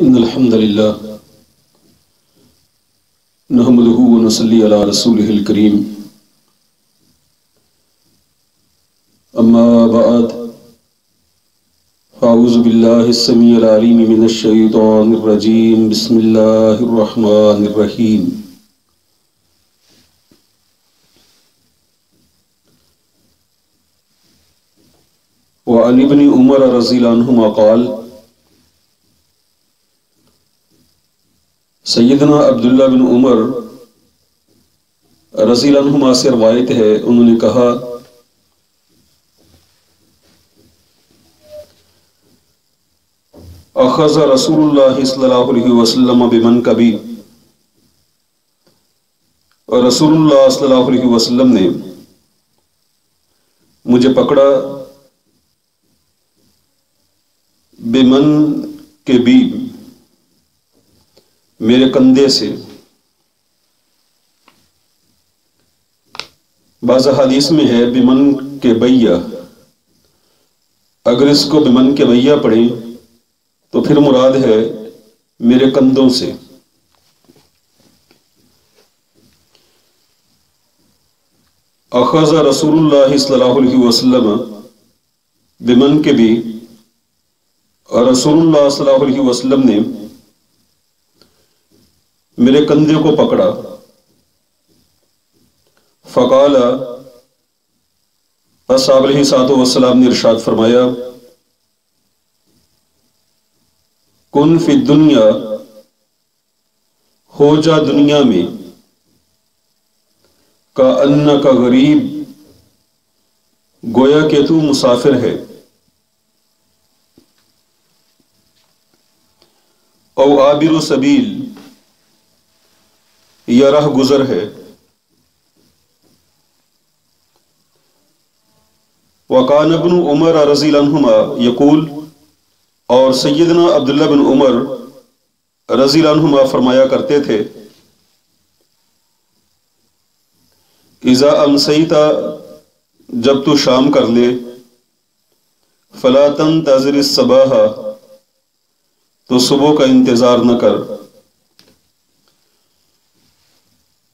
إن الحمد لله نحمده ونصلي على رسوله الكريم أما بعد فأعوذ بالله السميع العليم من الشيطان الرجيم بسم الله الرحمن الرحيم وعن ابن عمر رضي الله عنهما قال سیدنا عبداللہ بن عمر رضی اللہ عنہما سے روایت ہے، انہوں نے کہا اخذ رسول اللہ صلی اللہ علیہ وسلم بمنکبی، اور رسول اللہ صلی اللہ علیہ وسلم نے مجھے پکڑا بمنکبی، میرے کندھے سے۔ بعض حدیث میں ہے بمن کے بیا، اگر اس کو بمن کے بیا پڑھیں تو پھر مراد ہے میرے کندھوں سے۔ اخذ رسول اللہ صلی اللہ علیہ وسلم بمن کے بھی، اور رسول اللہ صلی اللہ علیہ وسلم نے میرے کندھے کو پکڑا۔ فقال، اصحاب علیہ الصلوۃ والسلام نے ارشاد فرمایا، کن فی الدنیا، ہو جا دنیا میں، کأنک غریب، گویا کہ تو مسافر ہے، او عابر سبیل، یا راہ گزر ہے۔ وکان ابن عمر رضی اللہ عنہما یقول، اور سیدنا عبداللہ بن عمر رضی اللہ عنہما فرمایا کرتے تھے، اذا امسیت، جب تو شام کر لے، فلا تنتظر الصباح، تو صبح کا انتظار نہ کر،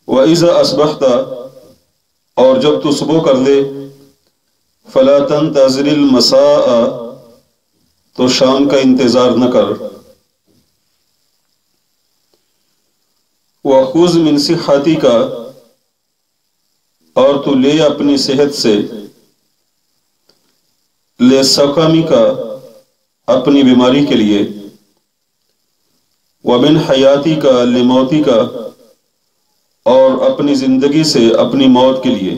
وَإِذَا أَصْبَحْتَ، اور جب تو صبح کر لے، فَلَا تَنْتَظِرِ الْمَسَاءَ، تو شام کا انتظار نہ کر، وَخُذْ مِنْ صِحَّتِكَ، اور تو لے اپنی صحت سے، لِسَقَمِكَ، اپنی بیماری کے لیے، وَمِنْ حَيَاتِكَ لِمَوْتِكَ، اور اپنی زندگی سے اپنی موت کے لیے۔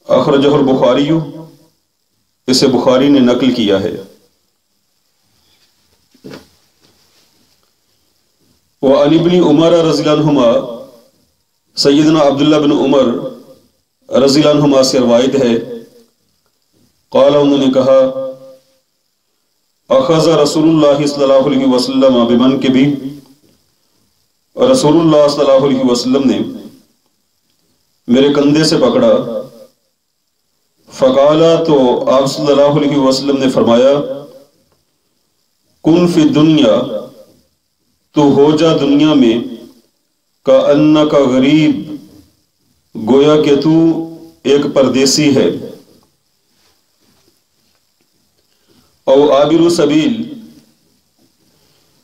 اخرجہ البخاری، اسے بخاری نے نقل کیا ہے۔ وعن ابن عمر رضی اللہ عنہما، سیدنا عبداللہ بن عمر رضی اللہ عنہما سے روایت ہے، قال، انہوں نے کہا، اخذ رسول اللہ صلی اللہ علیہ وسلم بمنکبی، رسول اللہ صلی اللہ علیہ وسلم نے میرے کندھے سے پکڑا۔ فقالا، تو آپ صلی اللہ علیہ وسلم نے فرمایا، کن فی الدنیا، تو ہو جا دنیا میں، کأنک غریب، گویا کہ تو ایک پردیسی ہے، او عابر سبیل،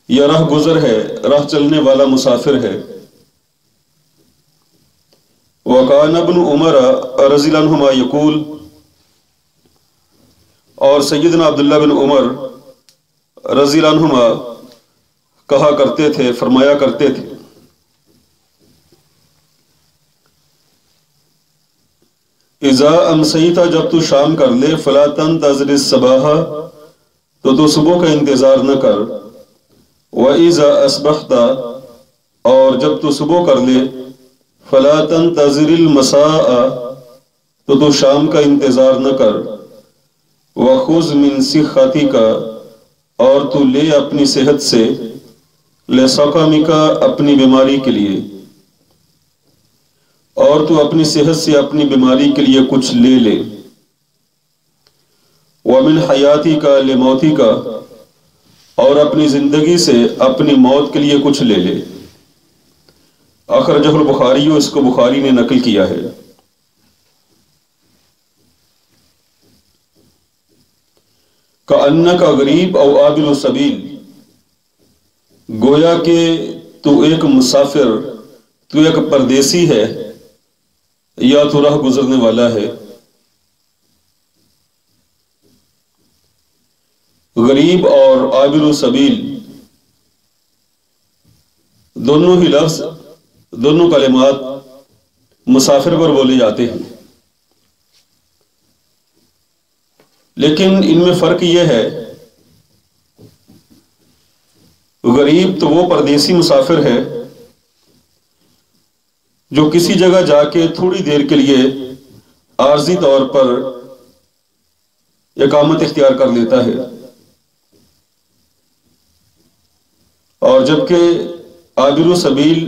یا راہ گزر ہے، راہ چلنے والا مسافر ہے۔ وکان ابن عمر رضی اللہ عنہما یقول، اور سیدنا عبداللہ بن عمر رضی اللہ عنہما کہا کرتے تھے، فرمایا کرتے تھے، اذا امسیت، جب تو شام کر لے، فلا تنتظر الصباح، تو صبح کا انتظار نہ کر، وَإِذَا أَصْبَحْتَ، اور جب تو صبح کر لے، فَلَا تَنْتَظِرِ الْمَسَاءَ، تو شام کا انتظار نہ کر، وَخُذْ مِنْ صِحَّتِكَ، اور تو لے اپنی صحت سے، لِسَقَمِكَ، اپنی بیماری کے لیے، اور تو اپنی صحت سے اپنی بیماری کے لیے کچھ لے لے، وَمِنْ حَيَاتِكَ لِمَوْتِكَ، اور اپنی زندگی سے اپنی موت کے لیے کچھ لے لے۔ اخرجہ البخاری، اس کو بخاری نے نقل کیا ہے۔ کأنک غریب او عابر السبیل، گویا کہ تو ایک مسافر، تو ایک پردیسی ہے یا تو راہ گزرنے والا ہے۔ غریب اور عابر السبیل دونوں ہی لفظ، دونوں کلمات مسافر پر بولے جاتے ہیں، لیکن ان میں فرق یہ ہے، غریب تو وہ پردیسی مسافر ہے جو کسی جگہ جا کے تھوڑی دیر کے لیے عارضی طور پر اقامت اختیار کر لیتا ہے، اور جبکہ عابر السبیل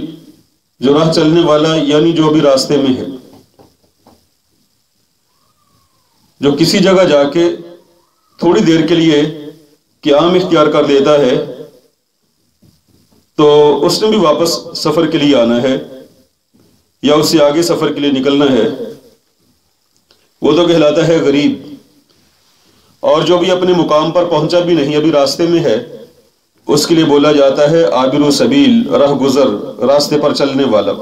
جو راہ چلنے والا، یعنی جو بھی راستے میں ہے، جو کسی جگہ جا کے تھوڑی دیر کے لیے قیام اختیار کر لیتا ہے، تو اس نے بھی واپس سفر کے لیے آنا ہے یا اس سے آگے سفر کے لیے نکلنا ہے، وہ تو کہلاتا ہے غریب۔ اور جو بھی اپنے مقام پر پہنچا بھی نہیں، ابھی راستے میں ہے، اس کے لیے بولا جاتا ہے عابر السبیل، راہ گزر، راستے پر چلنے والا۔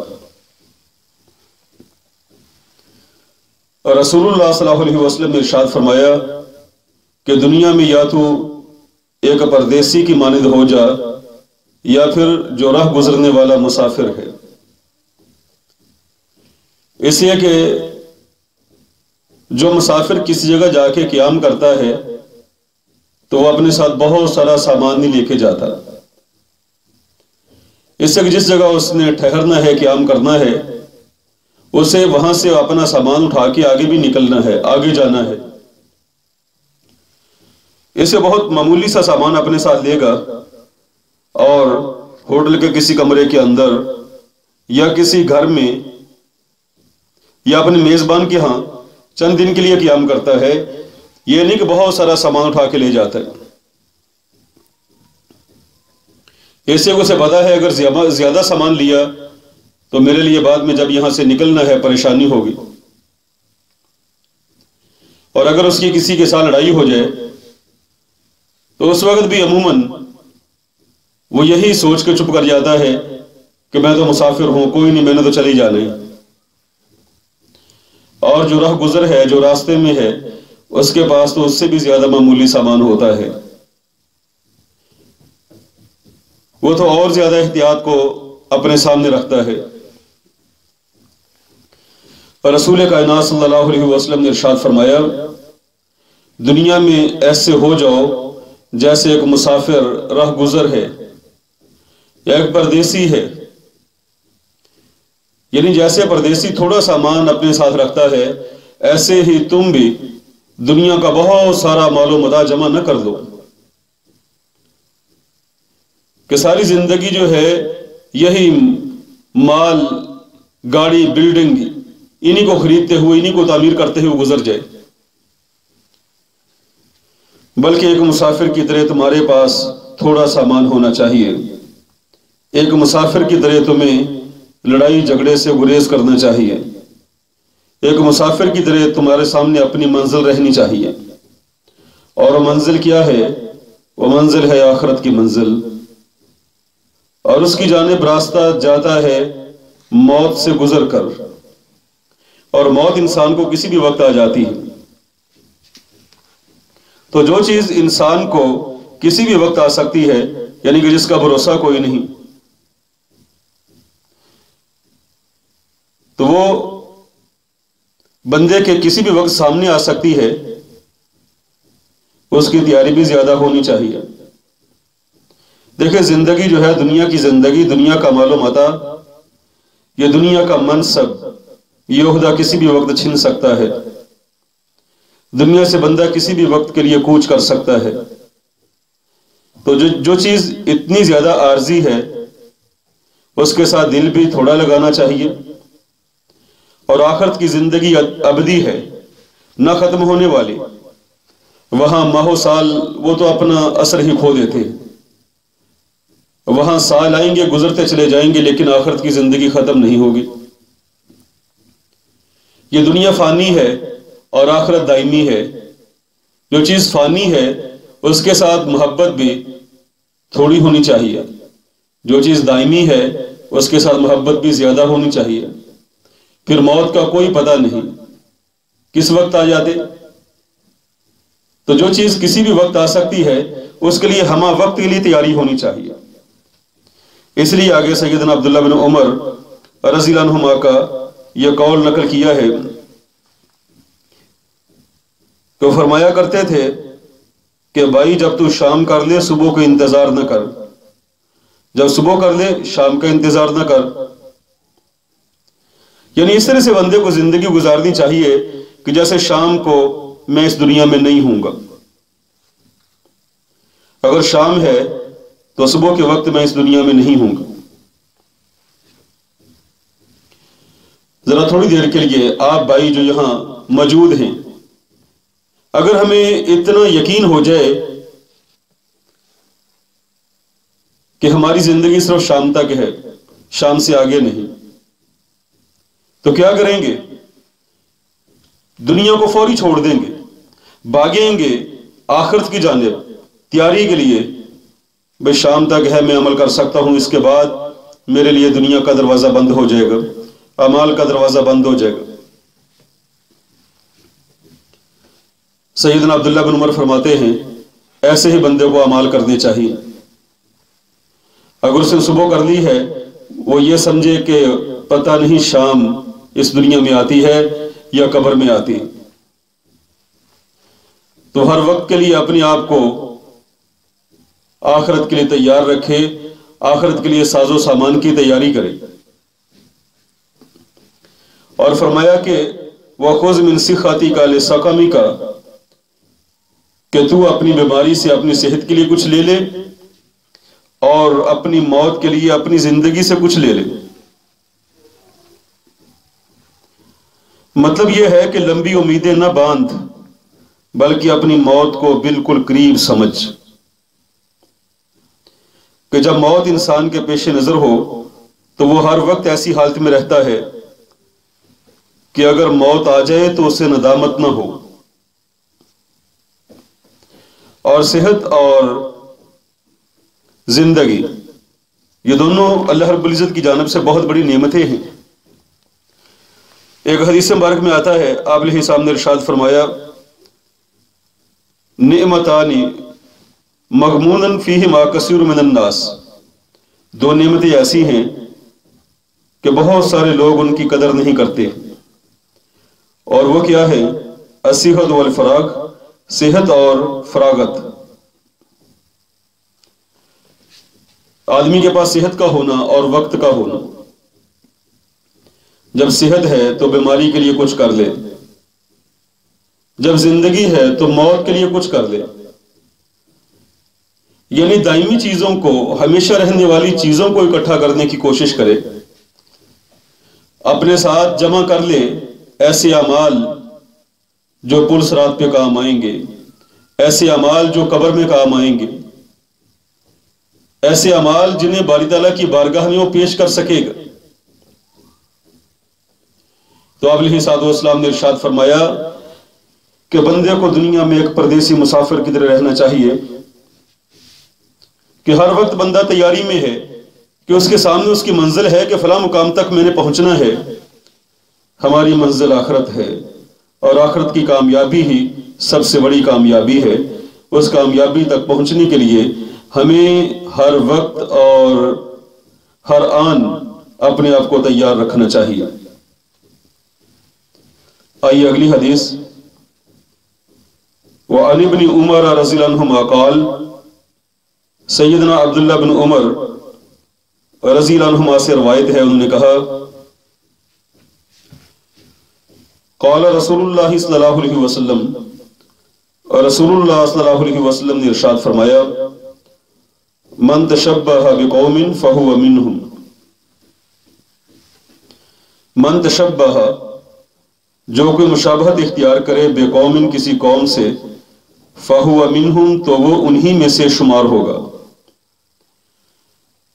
اور رسول اللہ صلی اللہ علیہ وسلم نے ارشاد فرمایا کہ دنیا میں یا تو ایک پردیسی کی مانند ہو جا یا پھر جو راہ گزرنے والا مسافر ہے، اس لیے کہ جو مسافر کسی جگہ جا کے قیام کرتا ہے تو وہ اپنے ساتھ بہت سارا سامان نہیں لے کے جاتا، اس سے کہ جس جگہ اس نے ٹھہرنا ہے، قیام کرنا ہے، اسے وہاں سے اپنا سامان اٹھا کے آگے بھی نکلنا ہے، آگے جانا ہے۔ اسے بہت معمولی سا سامان اپنے ساتھ لے گا اور ہوٹل کے کسی کمرے کے اندر یا کسی گھر میں یا اپنے میزبان کے ہاں چند دن کے لیے قیام کرتا ہے، یہ نہیں کہ بہت سارا سامان اٹھا کے لے جاتا ہے۔ ایسے کو سے پتا ہے اگر زیادہ سامان لیا تو میرے لیے بعد میں جب یہاں سے نکلنا ہے پریشانی ہوگی، اور اگر اس کی کسی کے ساتھ لڑائی ہو جائے تو اس وقت بھی عموماً وہ یہی سوچ کے چپ کر جاتا ہے کہ میں تو مسافر ہوں، کوئی نہیں، میں نے تو چلی جانا ہے۔ اور جو راہ گزر ہے، جو راستے میں ہے، اس کے پاس تو اس سے بھی زیادہ معمولی سامان ہوتا ہے، وہ تو اور زیادہ احتیاط کو اپنے سامنے رکھتا ہے۔ اور رسول کائنات صلی اللہ علیہ وسلم نے ارشاد فرمایا، دنیا میں ایسے ہو جاؤ جیسے ایک مسافر راہ گزر ہے یا ایک پردیسی ہے، یعنی جیسے پردیسی تھوڑا سامان اپنے ساتھ رکھتا ہے، ایسے ہی تم بھی دنیا کا بہت سارا مال و متاع جمع نہ کر دو کہ ساری زندگی جو ہے یہی مال، گاڑی، بلڈنگ، انہی کو خریدتے ہوئے، انہی کو تعمیر کرتے ہوئے گزر جائے، بلکہ ایک مسافر کی طرح تمہارے پاس تھوڑا سامان ہونا چاہیے۔ ایک مسافر کی طرح تمہیں لڑائی جھگڑے سے گریز کرنا چاہیے، ایک مسافر کی طرح تمہارے سامنے اپنی منزل رہنی چاہیے، اور منزل کیا ہے؟ وہ منزل ہے آخرت کی منزل، اور اس کی جانب راستہ جاتا ہے موت سے گزر کر، اور موت انسان کو کسی بھی وقت آ جاتی ہے۔ تو جو چیز انسان کو کسی بھی وقت آ سکتی ہے، یعنی کہ جس کا بھروسہ کوئی نہیں، تو وہ بندے کے کسی بھی وقت سامنے آ سکتی ہے، اس کی تیاری بھی زیادہ ہونی چاہیے۔ دیکھیں زندگی جو ہے، دنیا کی زندگی، دنیا کا مال و متاع، یہ دنیا کا منصب، یہ عہدہ کسی بھی وقت چھن سکتا ہے، دنیا سے بندہ کسی بھی وقت کے لیے کوچ کر سکتا ہے۔ تو جو چیز اتنی زیادہ عارضی ہے، اس کے ساتھ دل بھی تھوڑا لگانا چاہیے، اور آخرت کی زندگی ابدی ہے، نہ ختم ہونے والی، وہاں ماہ و سال وہ تو اپنا اثر ہی کھو دیتے ہیں، وہاں سال آئیں گے، گزرتے چلے جائیں گے، لیکن آخرت کی زندگی ختم نہیں ہوگی۔ یہ دنیا فانی ہے اور آخرت دائمی ہے۔ جو چیز فانی ہے اس کے ساتھ محبت بھی تھوڑی ہونی چاہیے، جو چیز دائمی ہے اس کے ساتھ محبت بھی زیادہ ہونی چاہیے۔ پھر موت کا کوئی پتہ نہیں کس وقت آ جاتے، تو جو چیز کسی بھی وقت آ سکتی ہے اس کے لیے ہمہ وقت کے لیے تیاری ہونی چاہیے۔ اس لیے آگے سیدنا عبداللہ بن عمر رضی اللہ عنہما کا یہ قول نقل کیا ہے کہ وہ فرمایا کرتے تھے کہ بھائی جب تو شام کر لے صبح کا انتظار نہ کر، جب صبح کر لے شام کا انتظار نہ کر۔ یعنی اس طرح سے بندے کو زندگی گزارنی چاہیے کہ جیسے شام کو میں اس دنیا میں نہیں ہوں گا، اگر شام ہے تو صبح کے وقت میں اس دنیا میں نہیں ہوں گا۔ ذرا تھوڑی دیر کے لیے آپ بھائی جو یہاں موجود ہیں، اگر ہمیں اتنا یقین ہو جائے کہ ہماری زندگی صرف شام تک ہے، شام سے آگے نہیں، تو کیا کریں گے؟ دنیا کو فوری چھوڑ دیں گے، بھاگیں گے آخرت کی جانب تیاری کے لیے۔ بھئی شام تک ہے، میں عمل کر سکتا ہوں، اس کے بعد میرے لیے دنیا کا دروازہ بند ہو جائے گا، اعمال کا دروازہ بند ہو جائے گا۔ سیدنا عبداللہ بن عمر فرماتے ہیں ایسے ہی بندے کو اعمال کرنے چاہیے۔ اگر اس نے صبح کر لی ہے، وہ یہ سمجھے کہ پتہ نہیں شام اس دنیا میں آتی ہے یا قبر میں آتی ہے، تو ہر وقت کے لیے اپنے آپ کو آخرت کے لیے تیار رکھے، آخرت کے لیے ساز و سامان کی تیاری کرے۔ اور فرمایا کہ وَخُذْ مِنْ صِحَّتِكَ لِسَقَمِكَ، کہ تو اپنی بیماری سے اپنی صحت کے لیے کچھ لے لے اور اپنی موت کے لیے اپنی زندگی سے کچھ لے لے۔ مطلب یہ ہے کہ لمبی امیدیں نہ باندھ، بلکہ اپنی موت کو بالکل قریب سمجھ کہ جب موت انسان کے پیش نظر ہو تو وہ ہر وقت ایسی حالت میں رہتا ہے کہ اگر موت آ جائے تو اسے ندامت نہ ہو۔ اور صحت اور زندگی یہ دونوں اللہ رب العزت کی جانب سے بہت بڑی نعمتیں ہیں۔ ایک حدیث مبارک میں آتا ہے، آپ علیہ السلام نے ارشاد فرمایا نعمتانی مغمونن فیہما کثیر من الناس، دو نعمتیں ایسی ہیں کہ بہت سارے لوگ ان کی قدر نہیں کرتے، اور وہ کیا ہے؟ الصحت والفراغ، صحت اور فراغت۔ آدمی کے پاس صحت کا ہونا اور وقت کا ہونا۔ جب صحت ہے تو بیماری کے لیے کچھ کر لے، جب زندگی ہے تو موت کے لیے کچھ کر لے۔ یعنی دائمی چیزوں کو، ہمیشہ رہنے والی چیزوں کو اکٹھا کرنے کی کوشش کرے، اپنے ساتھ جمع کر لے ایسے اعمال جو پل صراط پہ کام آئیں گے، ایسے اعمال جو قبر میں کام آئیں گے، ایسے اعمال جنہیں باری تعالیٰ کی بارگاہ میں وہ پیش کر سکے گا۔ تو آپ علیہ السلام نے ارشاد فرمایا کہ بندے کو دنیا میں ایک پردیسی مسافر کی طرح رہنا چاہیے کہ ہر وقت بندہ تیاری میں ہے کہ اس کے سامنے اس کی منزل ہے کہ فلاں مقام تک میں نے پہنچنا ہے۔ ہماری منزل آخرت ہے، اور آخرت کی کامیابی ہی سب سے بڑی کامیابی ہے۔ اس کامیابی تک پہنچنے کے لیے ہمیں ہر وقت اور ہر آن اپنے آپ کو تیار رکھنا چاہیے۔ آئیے اگلی حدیث۔ وعن ابن عمر رضی اللہ عنہما قال، سیدنا عبداللہ بن عمر رضی اللہ عنہما سے روایت ہے، انہوں نے کہا قال رسول اللہ صلی اللہ علیہ وسلم، رسول اللہ صلی اللہ علیہ وسلم نے ارشاد فرمایا من تشبہ بقوم فہو منہم، من تشبہ جو کوئی مشابہت اختیار کرے بے قوم کسی قوم سے، فہو منہم تو وہ انہی میں سے شمار ہوگا۔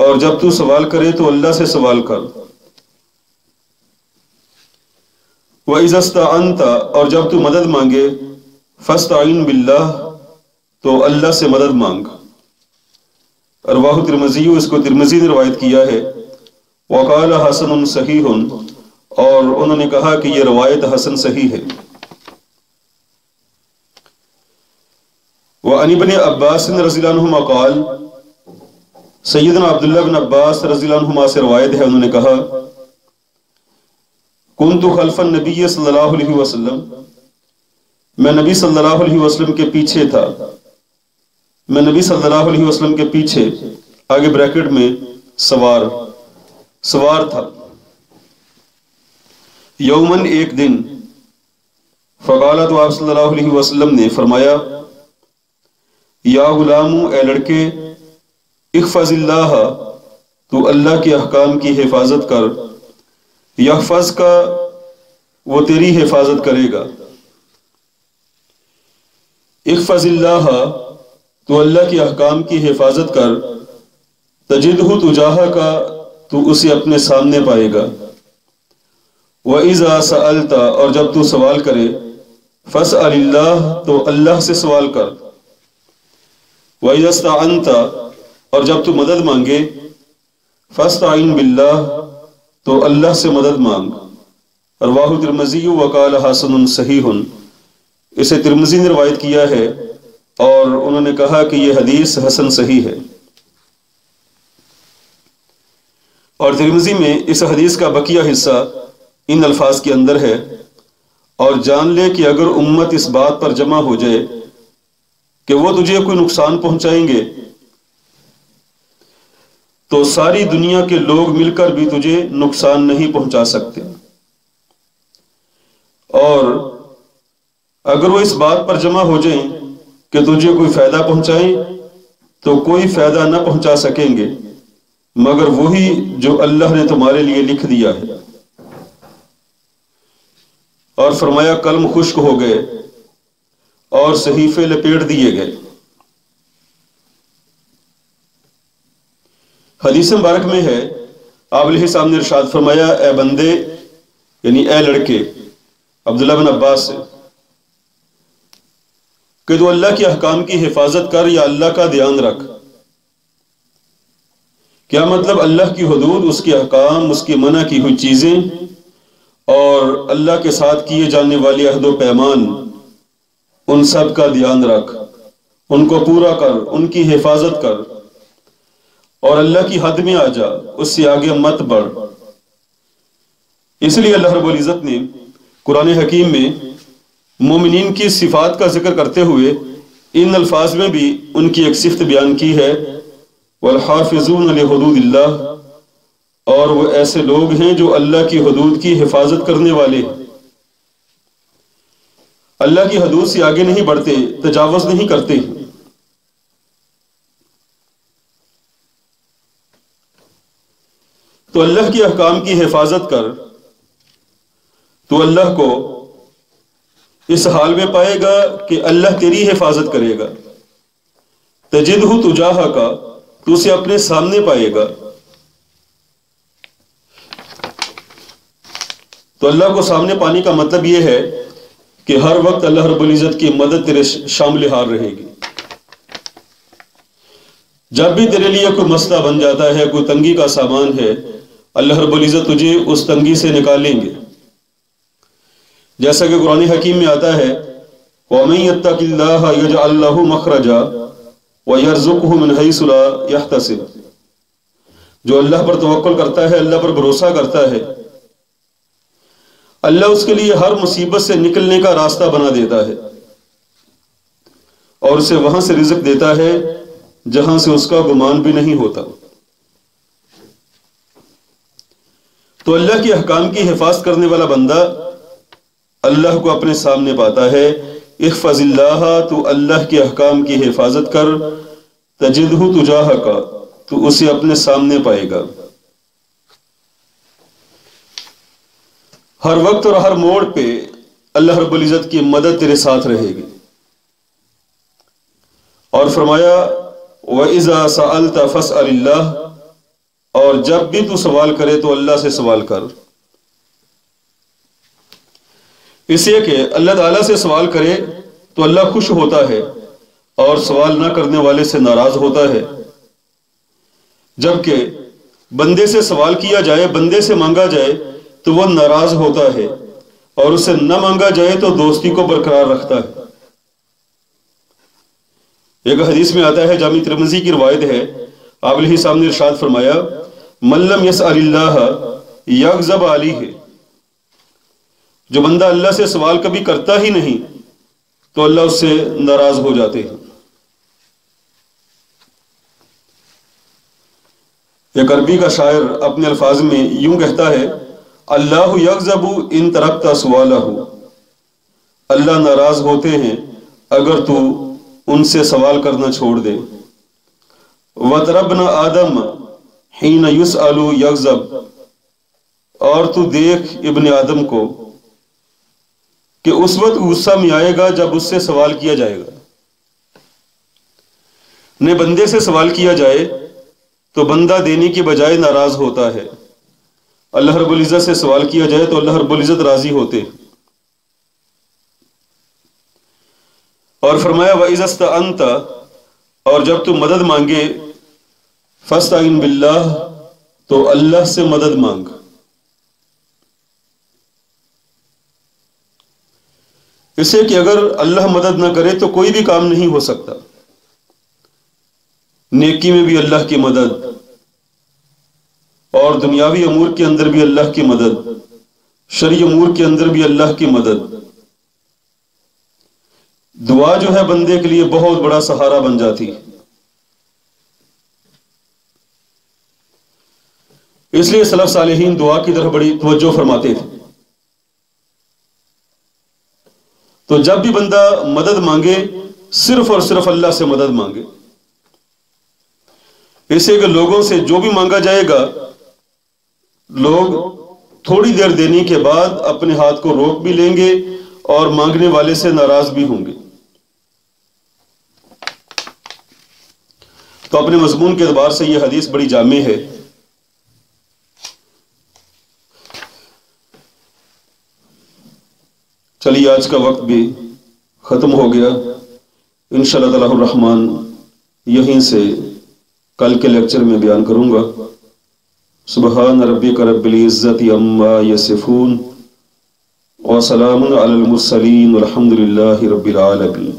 اور جب تو سوال کرے تو اللہ سے سوال کر۔ وَإِذَا اسْتَعَنْتَ، اور جب تو مدد مانگے، فَاسْتَعِن بِاللَّهِ، تو اللہ سے مدد مانگ۔ رواہ ترمذی، اس کو ترمذی نے روایت کیا ہے۔ وقال حسن صحیح، اور انہوں نے کہا کہ یہ روایت حسن صحیح ہے۔ وعن ابن عباس رضی اللہ عنہما قال، سیدنا عبداللہ بن عباس رضی اللہ عنہما سے روایت ہے، انہوں نے کہا کنت خلف النبی صلی اللہ علیہ وسلم، میں نبی صلی اللہ علیہ وسلم کے پیچھے تھا، میں نبی صلی اللہ علیہ وسلم کے پیچھے، آگے بریکٹ میں سوار تھا۔ یومن، ایک دن، فقال، تو آپ صلی اللہ علیہ وسلم نے فرمایا یا غلام، اے لڑکے، احفظ اللہ، تو اللہ کے احکام کی حفاظت کر، یحفظ کا، وہ تیری حفاظت کرے گا۔ احفظ اللہ، تو اللہ کے احکام کی حفاظت کر، تجدہ تجاہک کا، تو اسے اپنے سامنے پائے گا۔ وَإِذَا سَأَلْتَ، اور جب تو سوال کرے، فَاسْأَلِ اللَّهَ، تو اللہ سے سوال کر۔ وَإِذَا اسْتَعَنْتَ، اور جب تو مدد مانگے، فَاسْتَعِن بِاللَّهِ، تو اللہ سے مدد مانگ۔ رواہ ترمذی وقال حسن صحیح، اسے ترمذی نے روایت کیا ہے اور انہوں نے کہا کہ یہ حدیث حسن صحیح ہے۔ اور ترمذی میں اس حدیث کا بقیہ حصہ ان الفاظ کے اندر ہے، اور جان لے کہ اگر امت اس بات پر جمع ہو جائے کہ وہ تجھے کوئی نقصان پہنچائیں گے تو ساری دنیا کے لوگ مل کر بھی تجھے نقصان نہیں پہنچا سکتے، اور اگر وہ اس بات پر جمع ہو جائیں کہ تجھے کوئی فائدہ پہنچائیں تو کوئی فائدہ نہ پہنچا سکیں گے مگر وہی جو اللہ نے تمہارے لیے لکھ دیا ہے۔ اور فرمایا قلم خشک ہو گئے اور صحیفے لپیٹ دیے گئے۔ حدیث مبارک میں ہے، آپ علیہ السلام نے ارشاد فرمایا، اے بندے، یعنی اے لڑکے، عبداللہ بن عباس سے، کہ تو اللہ کے احکام کی حفاظت کر یا اللہ کا دھیان رکھ۔ کیا مطلب؟ اللہ کی حدود، اس کے احکام، اس کی منع کی ہوئی چیزیں اور اللہ کے ساتھ کیے جانے والے عہد و پیمان، ان سب کا دھیان رکھ، ان کو پورا کر، ان کی حفاظت کر، اور اللہ کی حد میں آ جا، اس سے آگے مت بڑھ۔ اس لیے اللہ رب العزت نے قرآن حکیم میں مومنین کی صفات کا ذکر کرتے ہوئے ان الفاظ میں بھی ان کی ایک صفت بیان کی ہے، وَالْحَافِظُونَ لِحُدُودِ اللَّهِ، اور وہ ایسے لوگ ہیں جو اللہ کی حدود کی حفاظت کرنے والے ہیں، اللہ کی حدود سے آگے نہیں بڑھتے، تجاوز نہیں کرتے۔ تو اللہ کے احکام کی حفاظت کر، تو اللہ کو اس حال میں پائے گا کہ اللہ تیری حفاظت کرے گا۔ تجدہ تجاہک کا، تو اسے اپنے سامنے پائے گا۔ تو اللہ کو سامنے پانے کا مطلب یہ ہے کہ ہر وقت اللہ رب العزت کی مدد تیرے شامل حال رہے گی۔ جب بھی تیرے لیے کوئی مسئلہ بن جاتا ہے، کوئی تنگی کا سامان ہے، اللہ رب العزت تجھے اس تنگی سے نکالیں گے۔ جیسا کہ قرآن حکیم میں آتا ہے، وَمَن يَتَّقِ اللَّهَ يَجْعَل لَّهُ مَخْرَجًا وَيَرْزُقْهُ مِنْ حَيْثُ لَا يَحْتَسِبُ، جو اللہ پر توکل کرتا ہے، اللہ پر بھروسہ کرتا ہے، اللہ اس کے لیے ہر مصیبت سے نکلنے کا راستہ بنا دیتا ہے، اور اسے وہاں سے رزق دیتا ہے جہاں سے اس کا گمان بھی نہیں ہوتا۔ تو اللہ کے احکام کی حفاظت کرنے والا بندہ اللہ کو اپنے سامنے پاتا ہے۔ احفظ اللہ، تو اللہ کے احکام کی حفاظت کر، تجدہ تجاہک کا، تو اسے اپنے سامنے پائے گا۔ ہر وقت اور ہر موڑ پہ اللہ رب العزت کی مدد تیرے ساتھ رہے گی۔ اور فرمایا وَإِذَا سَأَلْتَ فَاسْأَلِ اللَّهَ، اور جب بھی تو سوال کرے تو اللہ سے سوال کر، اس لیے کہ اللہ تعالیٰ سے سوال کرے تو اللہ خوش ہوتا ہے اور سوال نہ کرنے والے سے ناراض ہوتا ہے، جبکہ بندے سے سوال کیا جائے، بندے سے مانگا جائے تو وہ ناراض ہوتا ہے، اور اسے نہ مانگا جائے تو دوستی کو برقرار رکھتا ہے۔ ایک حدیث میں آتا ہے، جامع ترمذی کی روایت ہے، آپ علیہ السلام نے ارشاد فرمایا، من لم یسأل اللہ یغضب علیہ، جو بندہ اللہ سے سوال کبھی کرتا ہی نہیں تو اللہ اس سے ناراض ہو جاتے ہیں۔ ایک عربی کا شاعر اپنے الفاظ میں یوں کہتا ہے، اللہ یغضب ان ترکت سوالہ، اللہ ناراض ہوتے ہیں اگر تو ان سے سوال کرنا چھوڑ دے۔ وَتَرَبْنَ آدم حین یسأل یغضب، اور تو دیکھ ابن آدم کو کہ اس وقت غصہ میں آئے گا جب اس سے سوال کیا جائے گا۔ نے بندے سے سوال کیا جائے تو بندہ دینے کی بجائے ناراض ہوتا ہے، اللہ رب العزت سے سوال کیا جائے تو اللہ رب العزت راضی ہوتے۔ اور فرمایا وَإِذَا اسْتَعَنْتَ، اور جب تو مدد مانگے، فَاسْتَعِنْ بِاللَّهِ، تو اللہ سے مدد مانگ۔ اسے کہ اگر اللہ مدد نہ کرے تو کوئی بھی کام نہیں ہو سکتا۔ نیکی میں بھی اللہ کی مدد، اور دنیاوی امور کے اندر بھی اللہ کی مدد، شرعی امور کے اندر بھی اللہ کی مدد۔ دعا جو ہے بندے کے لیے بہت بڑا سہارا بن جاتی، اس لیے سلف صالحین دعا کی طرف بڑی توجہ فرماتے تھے۔ تو جب بھی بندہ مدد مانگے صرف اور صرف اللہ سے مدد مانگے، اسے کہ لوگوں سے جو بھی مانگا جائے گا لوگ تھوڑی دیر دینے کے بعد اپنے ہاتھ کو روک بھی لیں گے اور مانگنے والے سے ناراض بھی ہوں گے۔ تو اپنے مضمون کے اعتبار سے یہ حدیث بڑی جامع ہے۔ چلیے آج کا وقت بھی ختم ہو گیا، انشاءاللہ تعالی الرحمن یہیں سے کل کے لیکچر میں بیان کروں گا۔ سبحان ربک رب العزت عما یصفون وسلام علی المرسلین والحمد للہ رب العالمین۔